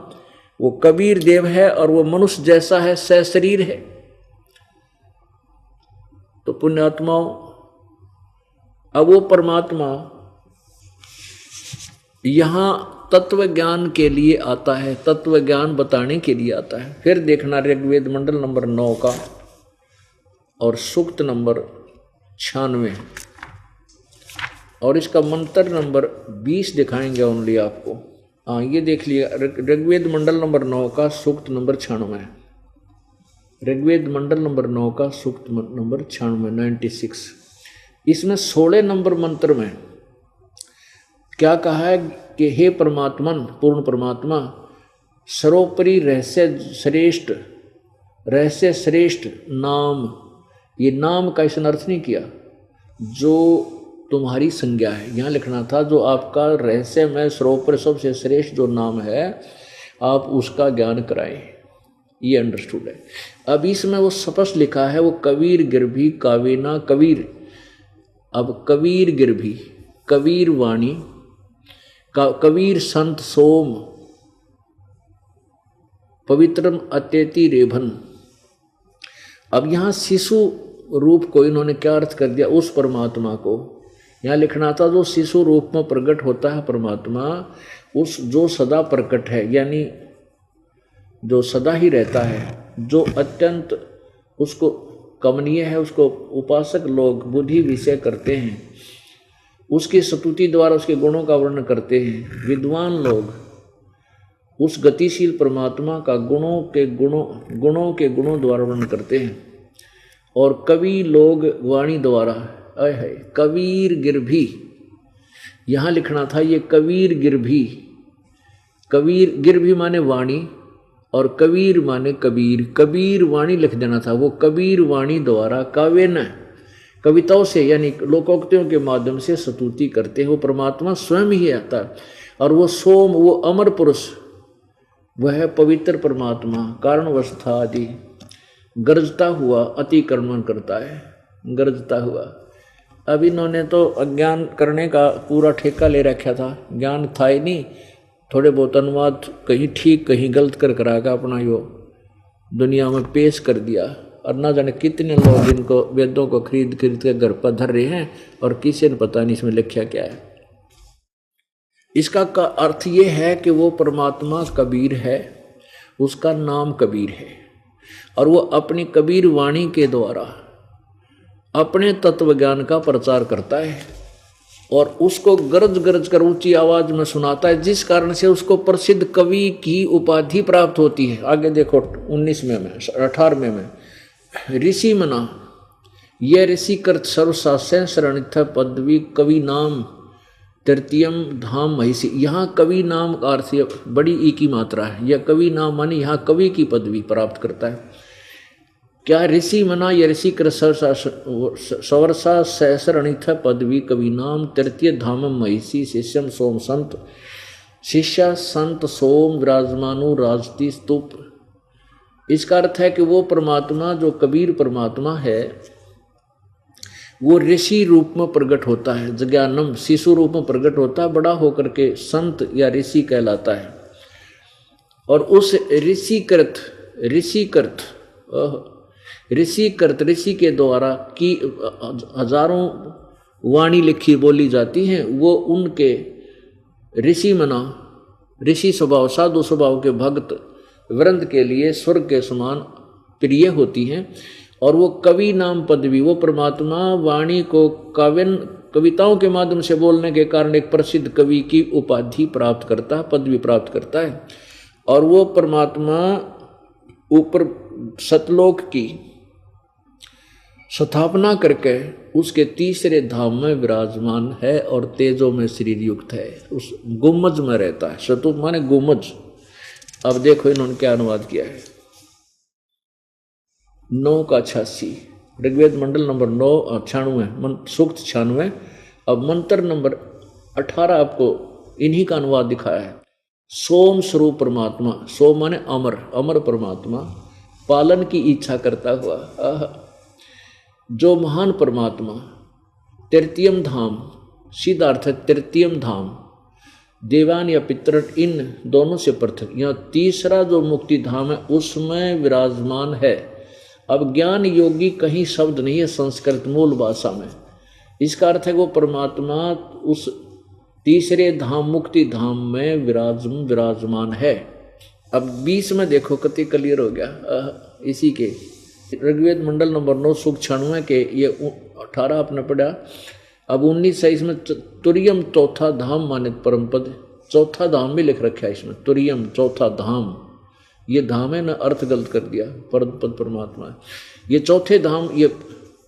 वो कबीर देव है और वो मनुष्य जैसा है, सह शरीर है। तो पुण्यात्माओं, अब वो परमात्मा यहां तत्व ज्ञान के लिए आता है, तत्व ज्ञान बताने के लिए आता है। फिर देखना ऋग्वेद मंडल नंबर 9 का और सूक्त नंबर 96 और इसका मंत्र नंबर 20 दिखाएंगे ओनली आपको। हाँ, ये देख लिया, ऋग्वेद मंडल नंबर 9 का सूक्त नंबर 96, ऋग्वेद मंडल नंबर 9 का सूक्त नंबर 96। इसमें 16 नंबर मंत्र में क्या कहा है कि हे परमात्मन, पूर्ण परमात्मा, सर्वोपरि रहस्य श्रेष्ठ नाम, ये नाम का इसने अर्थ नहीं किया, जो तुम्हारी संज्ञा है, यहाँ लिखना था जो आपका रहस्य में सर्वोपरि सबसे श्रेष्ठ जो नाम है आप उसका ज्ञान कराएं, ये अंडरस्टूड है। अब इसमें वो स्पष्ट लिखा है, वो कबीर गिरभी कावेना कबीर। अब कबीर गिरभी, कबीर वाणी, कबीर संत सोम, पवित्रम अत्यति रेभन। अब यहाँ शिशु रूप को इन्होंने क्या अर्थ कर दिया, उस परमात्मा को यहाँ लिखना था जो शिशु रूप में प्रकट होता है परमात्मा, उस जो सदा प्रकट है, यानी जो सदा ही रहता है, जो अत्यंत उसको कमनीय है, उसको उपासक लोग बुद्धि विषय करते हैं, उसकी स्तुति द्वारा उसके गुणों का वर्णन करते हैं। विद्वान लोग उस गतिशील परमात्मा का गुणों के गुणों द्वारा वर्णन करते हैं, और कवि लोग वाणी द्वारा। कबीर गिरभी, यहाँ लिखना था ये कबीर गिरभी। कबीर गिरभी माने वाणी और कबीर माने कबीर, कबीर वाणी लिख देना था। वो कबीर वाणी द्वारा काव्य न कविताओं से यानी लोकोक्तियों के माध्यम से स्तुति करते हैं। वो परमात्मा स्वयं ही आता है और वो सोम, वो अमर पुरुष, वह पवित्र परमात्मा कारणवस्था आदि गरजता हुआ अतिक्रमण करता है, गरजता हुआ। अब इन्होंने तो अज्ञान करने का पूरा ठेका ले रखा था, ज्ञान था ही नहीं। थोड़े बहुत अनुवाद कहीं ठीक कहीं गलत कर कराकर अपना यो दुनिया में पेश कर दिया, और ना जाने कितने लोग इनको वेदों को खरीद खरीद के घर पर धर रहे हैं और किसी ने पता नहीं इसमें लिखा क्या है। इसका अर्थ ये है कि वो परमात्मा कबीर है, उसका नाम कबीर है, और वो अपनी कबीर वाणी के द्वारा अपने तत्व ज्ञान का प्रचार करता है और उसको गरज गरज कर ऊंची आवाज में सुनाता है, जिस कारण से उसको प्रसिद्ध कवि की उपाधि प्राप्त होती है। आगे देखो 19वें में 18वें में ऋषि मना, यह ऋषि कृत सर्वशास्त्र शरणिथ पदवी कवि नाम तृतीयम धाम महिषी। यहाँ कवि नाम का अर्थ बड़ी ई की मात्रा है। यह कवि नाम माने यहाँ कवि की पदवी प्राप्त करता है। क्या ऋषि मना यह ऋषि कृत सवर्षा सहस्रणिथ पदवी कवि नाम तृतीय धामम महिषी शिष्यम सोम संत, शिष्या संत सोम विराजमानु राजती स्तूप। इसका अर्थ है कि वो परमात्मा जो कबीर परमात्मा है वो ऋषि रूप में प्रकट होता है, जज्ञानम शिशु रूप में प्रकट होता है, बड़ा होकर के संत या ऋषि कहलाता है। और उस ऋषि के द्वारा की हजारों वाणी लिखी बोली जाती हैं, वो उनके ऋषि मना ऋषि स्वभाव साधु स्वभाव के भक्त वृंद के लिए स्वर्ग के समान प्रिय होती हैं। और वो कवि नाम पदवी, वो परमात्मा वाणी को कविताओं के माध्यम से बोलने के कारण एक प्रसिद्ध कवि की उपाधि प्राप्त करता है, पदवी प्राप्त करता है। और वो परमात्मा ऊपर सतलोक की स्थापना करके उसके तीसरे धाम में विराजमान है और तेजों में शरीर युक्त है, उस गुम्मज में रहता है। शतुप माने गुम्मज। अब देखो इन्होंने क्या अनुवाद किया है। 9 का 86 ऋग्वेद मंडल नंबर 9 96 सूक्त 96। अब मंत्र नंबर 18 आपको इन्हीं का अनुवाद दिखाया है। सोम स्वरूप परमात्मा, सोम माने अमर, अमर परमात्मा पालन की इच्छा करता हुआ जो महान परमात्मा तृतीयम धाम, सीधा अर्थ है तृतीयम धाम, देवान या पितर इन दोनों से पृथक, यहाँ तीसरा जो मुक्ति धाम है उसमें विराजमान है। अब ज्ञान योगी कहीं शब्द नहीं है संस्कृत मूल भाषा में। इसका अर्थ है वो परमात्मा उस तीसरे धाम मुक्ति धाम में विराजमान है। अब 20 में देखो कति क्लियर हो गया। इसी के ऋग्वेद मंडल नंबर 9 सूक्त 96 के ये 18 आपने पढ़ा। अब 19 है इसमें तुरियम चौथा धाम मानित परम पद, चौथा धाम भी लिख रखा है इसमें, तुरियम चौथा धाम। ये धाम है ना, अर्थ गलत कर दिया, परम पद परमात्मा है। ये चौथे धाम ये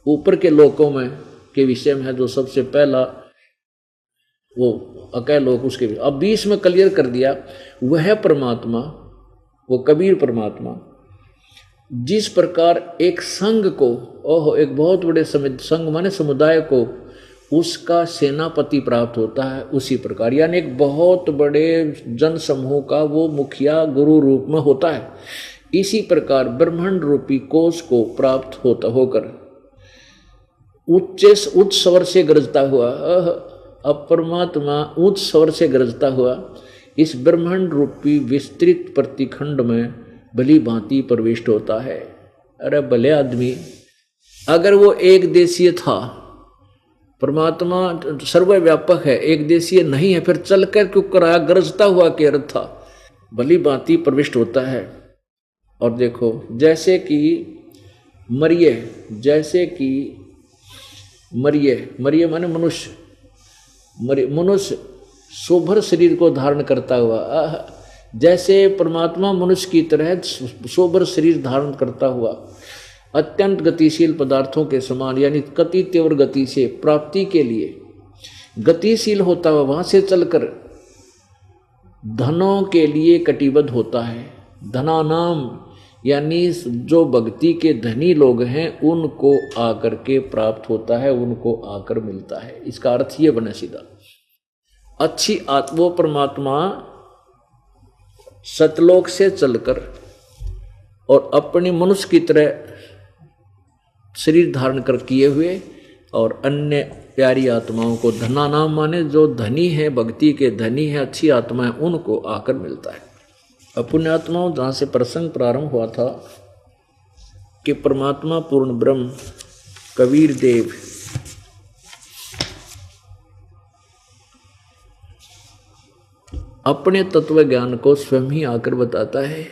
ऊपर के लोकों में के विषय में है, जो सबसे पहला वो अकय लोक उसके भी। अब 20 में क्लियर कर दिया वह परमात्मा, वो कबीर परमात्मा जिस प्रकार एक संघ को, ओहो एक बहुत बड़े संघ माने समुदाय को उसका सेनापति प्राप्त होता है, उसी प्रकार यानी एक बहुत बड़े जन समूह का वो मुखिया गुरु रूप में होता है। इसी प्रकार ब्रह्मांड रूपी कोश को प्राप्त होकर उच्च स्वर से गरजता हुआ, अब परमात्मा उच्च स्वर से गरजता हुआ इस ब्रह्मांड रूपी विस्तृत प्रतिखंड में भली भांति प्रविष्ट होता है। अरे भले आदमी, अगर वो एक देशीय था, परमात्मा सर्वव्यापक है, एक देशीय नहीं है, फिर चल कर क्यों कराया, गरजता हुआ के अर्थ था, भली भांति प्रविष्ट होता है। और देखो जैसे कि मरिये माने मनुष्य, मनुष्य शोभर शरीर को धारण करता हुआ, जैसे परमात्मा मनुष्य की तरह शोभर शरीर धारण करता हुआ अत्यंत गतिशील पदार्थों के समान यानी कति तीव्र गति से प्राप्ति के लिए गतिशील होता हुआ वहां से चलकर धनों के लिए कटिबद्ध होता है। धनानाम यानी जो भक्ति के धनी लोग हैं उनको आकर के प्राप्त होता है, उनको आकर मिलता है। इसका अर्थ ये बना सीधा। अच्छी आत्मा परमात्मा सतलोक से चलकर और अपने मनुष्य की तरह शरीर धारण कर किए हुए और अन्य प्यारी आत्माओं को धना नाम माने जो धनी है, भक्ति के धनी है, अच्छी आत्मा है, उनको आकर मिलता है। अपुण्य आत्माओं जहाँ से प्रसंग प्रारंभ हुआ था कि परमात्मा पूर्ण ब्रह्म कबीर देव अपने तत्व ज्ञान को स्वयं ही आकर बताता है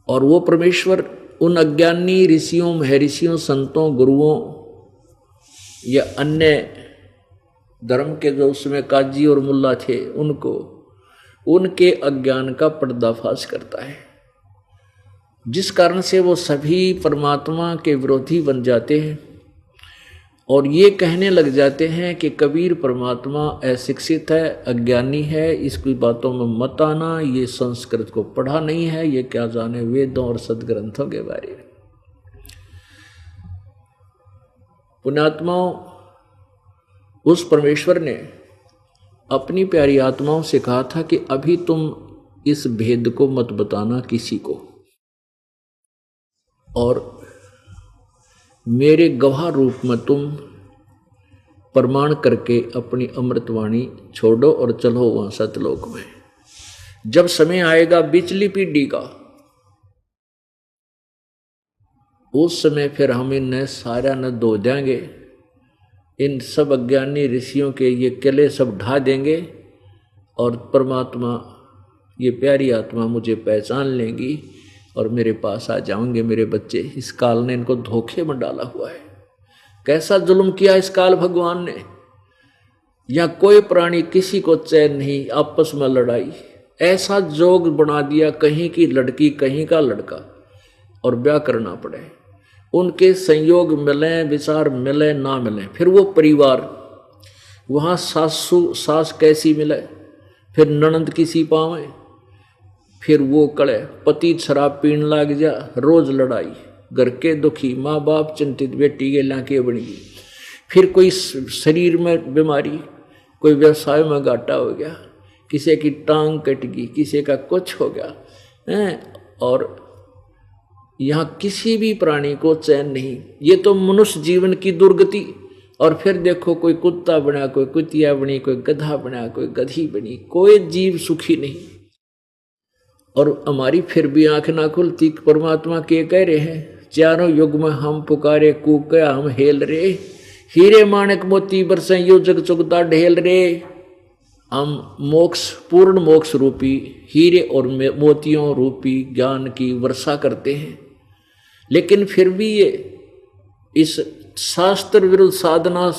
और वो परमेश्वर उन अज्ञानी ऋषियों, महर्षियों, संतों, गुरुओं या अन्य धर्म के जो उसमें काजी और मुल्ला थे उनको उनके अज्ञान का पर्दाफाश करता है, जिस कारण से वो सभी परमात्मा के विरोधी बन जाते हैं और ये कहने लग जाते हैं कि कबीर परमात्मा अशिक्षित है, अज्ञानी है, इसकी बातों में मत आना, ये संस्कृत को पढ़ा नहीं है, ये क्या जाने वेदों और सदग्रंथों के बारे में। पुण्यात्माओं, उस परमेश्वर ने अपनी प्यारी आत्माओं से कहा था कि अभी तुम इस भेद को मत बताना किसी को और मेरे गवाह रूप में तुम प्रमाण करके अपनी अमृतवाणी छोड़ो और चलो वहां सतलोक में। जब समय आएगा बिचली पीढ़ी का, उस समय फिर हम इन्हें सारा न धो देंगे, इन सब अज्ञानी ऋषियों के ये किले सब ढा देंगे और परमात्मा ये प्यारी आत्मा मुझे पहचान लेंगी और मेरे पास आ जाओगे मेरे बच्चे। इस काल ने इनको धोखे में डाला हुआ है। कैसा जुल्म किया इस काल भगवान ने। या कोई प्राणी किसी को चैन नहीं, आपस में लड़ाई, ऐसा जोग बना दिया, कहीं की लड़की कहीं का लड़का और ब्याह करना पड़े। उनके संयोग मिले, विचार मिले ना मिले, फिर वो परिवार वहाँ सास कैसी मिले, फिर ननंद किसी पावे, फिर वो कड़े पति शराब पीने लग जा, रोज लड़ाई, घर के दुखी, माँ बाप चिंतित, बेटी के लाके बन गई, फिर कोई शरीर में बीमारी, कोई व्यवसाय में घाटा हो गया, किसी की टांग कट गई, किसी का कुछ हो गया है। और यहाँ किसी भी प्राणी को चैन नहीं। ये तो मनुष्य जीवन की दुर्गति। और फिर देखो कोई कुत्ता बना, कोई कुतिया बनी, कोई गधा बना, कोई गधी बनी, कोई जीव सुखी नहीं। और हमारी फिर भी आंख ना खुलती। परमात्मा के कह रहे हैं, चारों युग में हम पुकारे कूकया हम हेल रे, हीरे माणक मोती बरसें यो जग चुगता ढेल रे। हम मोक्ष, पूर्ण मोक्ष रूपी हीरे और मोतियों रूपी ज्ञान की वर्षा करते हैं, लेकिन फिर भी ये इस शास्त्र विरुद्ध साधना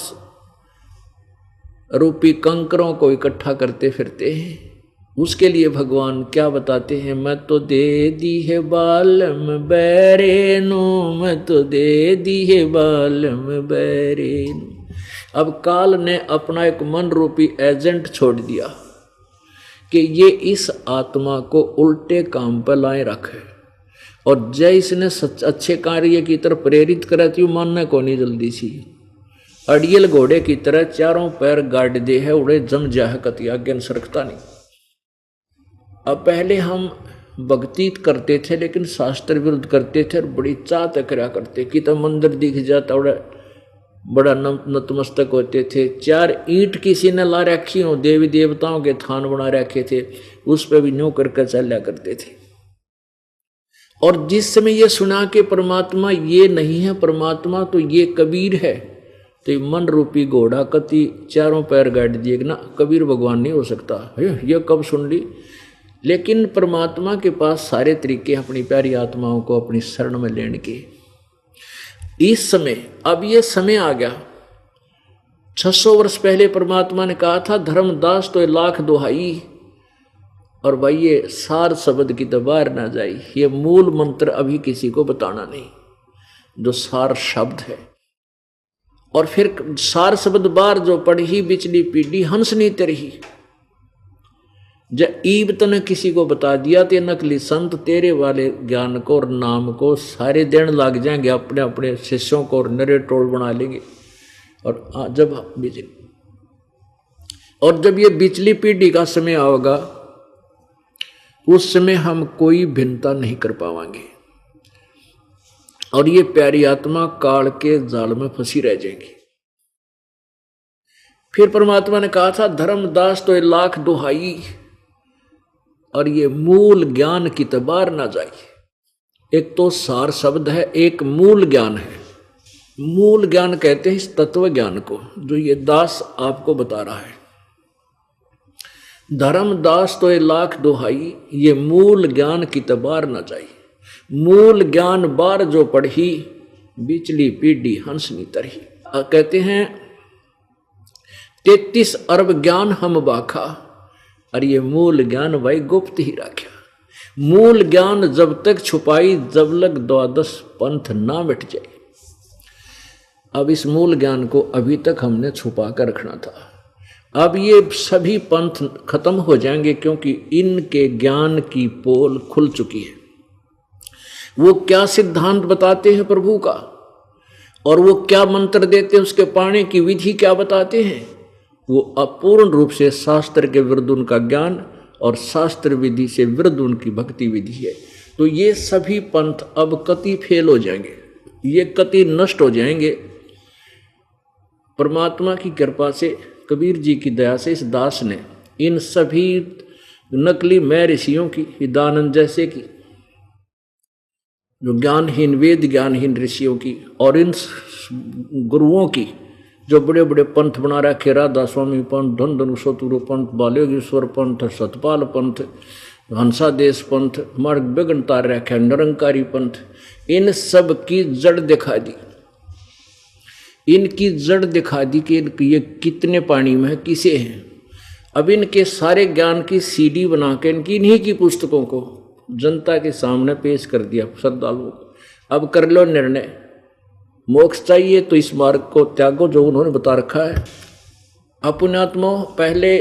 रूपी कंकरों को इकट्ठा करते फिरते हैं। उसके लिए भगवान क्या बताते हैं, मैं तो दे दी है बालम बैरेनो, मैं तो दे दी है बालम बैरेनो। अब काल ने अपना एक मन रूपी एजेंट छोड़ दिया कि ये इस आत्मा को उल्टे काम पर लाए रखे और जय इसने अच्छे कार्य की तरफ प्रेरित करे तो मानने को नहीं जल्दी सी। अड़ियल घोड़े की तरह चारों पैर गाड़ दे है, उड़े जम जा है, कतिया ज्ञान सरकता नहीं। अब पहले हम भक्ति करते थे लेकिन शास्त्र विरुद्ध करते थे और बड़ी चाहत करा करते कि तो मंदिर दिख जाता बड़ा नतमस्तक होते थे। 4 ईंट किसी ने ला रखी हो, देवी देवताओं के थान बना रखे थे, उस पर भी न्यू करके चला करते थे। और जिस समय ये सुना कि परमात्मा ये नहीं है, परमात्मा तो ये कबीर है, तो ये मन रूपी घोड़ा कति चारों पैर गाड़ दिए ना, कबीर भगवान नहीं हो सकता। ये कब सुन ली। लेकिन परमात्मा के पास सारे तरीके अपनी प्यारी आत्माओं को अपनी शरण में लेने के। इस समय, अब ये समय आ गया। 600 वर्ष पहले परमात्मा ने कहा था धर्मदास तो 1,00,000 दुहाई, और भाई ये सार शब्द की तो बाहर ना जाए। ये मूल मंत्र अभी किसी को बताना नहीं, जो सार शब्द है। और फिर सार शब्द बार जो पढ़ी बिचली पीढ़ी हंस नहीं तरही। जब ईब तने किसी को बता दिया ते नकली संत तेरे वाले ज्ञान को और नाम को सारे देने लग जाएंगे, अपने अपने शिष्यों को और नरे टोल बना लेंगे। और जब ये बिचली पीढ़ी का समय आएगा उस समय हम कोई भिन्नता नहीं कर पाएंगे और ये प्यारी आत्मा काल के जाल में फंसी रह जाएगी। फिर परमात्मा ने कहा था धर्मदास तो 1,00,000 दुहाई और ये मूल ज्ञान की तबार ना जाए। एक तो सार शब्द है, एक मूल ज्ञान है। मूल ज्ञान कहते हैं इस तत्व ज्ञान को जो ये दास आपको बता रहा है। धर्मदास तो 1,00,000 दुहाई, ये मूल ज्ञान की तबार ना जाए। मूल ज्ञान बार जो पढ़ी बिचली पीढ़ी हंसनी तरही। कहते हैं 33 अरब ज्ञान हम बाखा और ये मूल ज्ञान भाई गुप्त ही रखा। मूल ज्ञान जब तक छुपाई जब लग 12 पंथ ना मिट जाए। अब इस मूल ज्ञान को अभी तक हमने छुपा कर रखना था। अब ये सभी पंथ खत्म हो जाएंगे क्योंकि इनके ज्ञान की पोल खुल चुकी है। वो क्या सिद्धांत बताते हैं प्रभु का और वो क्या मंत्र देते हैं, उसके पाने की विधि क्या बताते हैं, वो अपूर्ण रूप से शास्त्र के विरुद्ध उनका ज्ञान और शास्त्र विधि से विरुद्ध उनकी भक्ति विधि है। तो ये सभी पंथ अब कति फेल हो जाएंगे, ये कति नष्ट हो जाएंगे। परमात्मा की कृपा से, कबीर जी की दया से इस दास ने इन सभी नकली मैं ऋषियों की, हिदानंद जैसे की, जो ज्ञानहीन वेद ज्ञानहीन ऋषियों की और इन गुरुओं की जो बड़े बड़े पंथ बना रखे, राधा स्वामी पंथ, धन धनु सतुरु पंथ, बालेश्वर पंथ, सतपाल पंथ, हंसादेश पंथ, मार्ग बेगन तार रखा, निरंकारी पंथ, इन सब की जड़ दिखा दी। इनकी जड़ दिखा दी कि ये कितने पानी में है, किसे हैं। अब इनके सारे ज्ञान की सीडी बना के इनकी इन्हीं की पुस्तकों को जनता के सामने पेश कर दिया श्रद्धालुओं को। अब कर लो निर्णय, मोक्ष चाहिए तो इस मार्ग को त्यागो जो उन्होंने बता रखा है। अपने आत्मा पहले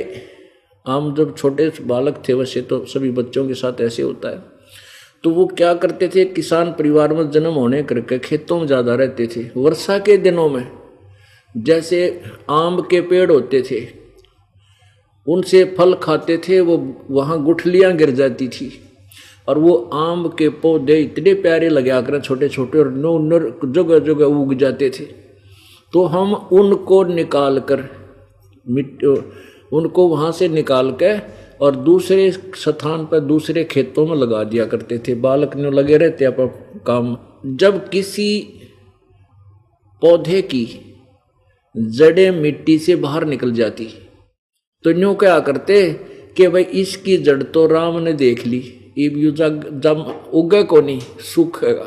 हम जब छोटे बालक थे, वैसे तो सभी बच्चों के साथ ऐसे होता है, तो वो क्या करते थे, किसान परिवार में जन्म होने करके खेतों में ज़्यादा रहते थे। वर्षा के दिनों में जैसे आम के पेड़ होते थे उनसे फल खाते थे, वो वहाँ गुठलियाँ गिर जाती थी और वो आम के पौधे इतने प्यारे लगा कर छोटे छोटे और नर जगह जगह उग जाते थे। तो हम उनको निकाल कर उनको वहाँ से निकाल के और दूसरे स्थान पर दूसरे खेतों में लगा दिया करते थे। बालक ने लगे रहते अपन काम। जब किसी पौधे की जड़ें मिट्टी से बाहर निकल जाती तो यूँ क्या करते कि भाई इसकी जड़ तो राम ने देख ली, जब उगे को नहीं सूखेगा।